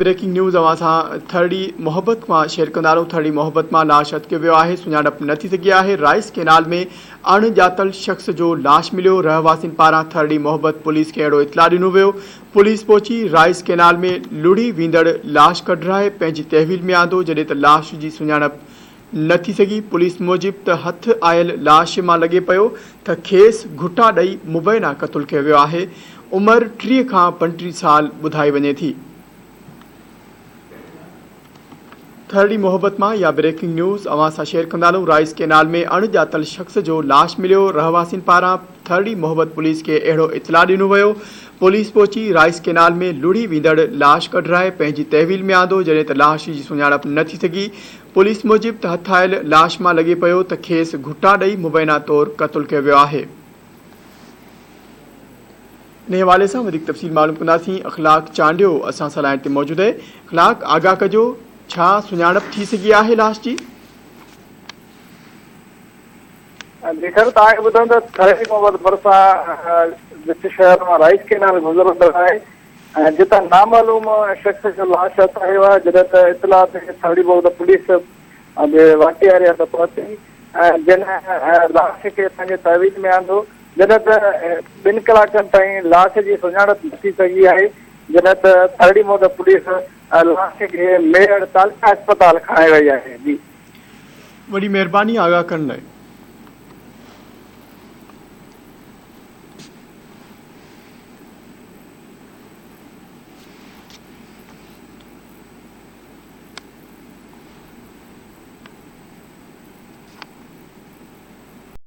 Breaking news अवां thirty मोहब्बत में शेयर कंदारूं। थर्डी मोहब्बत में लाश अटकियो वियो आहे। सुञाणप न थी सघी आहे। राइस केनाल में अणॼातल शख्स जो लाश मिलियो। रहवासियुनि पारां थर्डी मोहब्बत पुलिस खे अहिड़ो इतला ॾिनो वियो। पुलिस पहुची राइस केनाल में लुढ़ी वींदड़ लाश कढराए पंहिंजी तहवील में आंदो, जॾहिं त लाश जी सुञाणप न थी सघी। पुलिस मूजिब त हथ आयल लाश मां लॻे पियो त खेस घुटा ॾेई मुबैना क़तल कयो वियो आहे। उमिरि 30 खां 35 साल ॿुधाई वञे थी। थर्डी मोहब्बत में या ब्रेकिंग न्यूज़ अवां सां शेयर कंदारूं। राइस केनाल में अणॼातल शख्स जो लाश मिलियो। रहवासियुनि पारां थर्डी मोहब्बत पुलिस खे अहिड़ो इतला ॾिनो वियो। पुलिस पहुची राइस केनाल में लुढ़ी वींदड़ लाश कढराए पंहिंजी तहवील में आंदो, जॾहिं त लाश जी सुञाणप न थी सघी। पुलिस मूजिब त हथ आयल लाश मां लॻे पियो त खेस घुटा ॾेई मुबैना तौरु क़तल कयो वियो आहे। इन हवाले सां वधीक तफ़सील मालूम कंदासीं। अख़लाक चांडियो असां सां लाइन ते मौजूदु आहे। अख़लाक, आगाह कजो, छा सुञाणप थी सघी आहे लाश जी? जेकर तव्हांखे ॿुधां त थर्डी मोहब्बत भरिसां शहर में राइस केनाल गुज़रंदड़ आहे ऐं जितां नामालूम शख़्स जो लाश आयो आहे। जॾहिं त इतला ते थर्डी मोहब्बत पुलिस वाक़े वारे हंधि पहुती ऐं जिन लाश खे पंहिंजे तहवील में आंदो, जॾहिं त 2 कलाकनि ताईं लाश जी सुञाणप न थी सघी आहे। जॾहिं त थर्डी मोहब्बत पुलिस लाश खे मेरठ तालका अस्पताल खणाई वई आहे। जी, वॾी महिरबानी आगाह करण लाइ।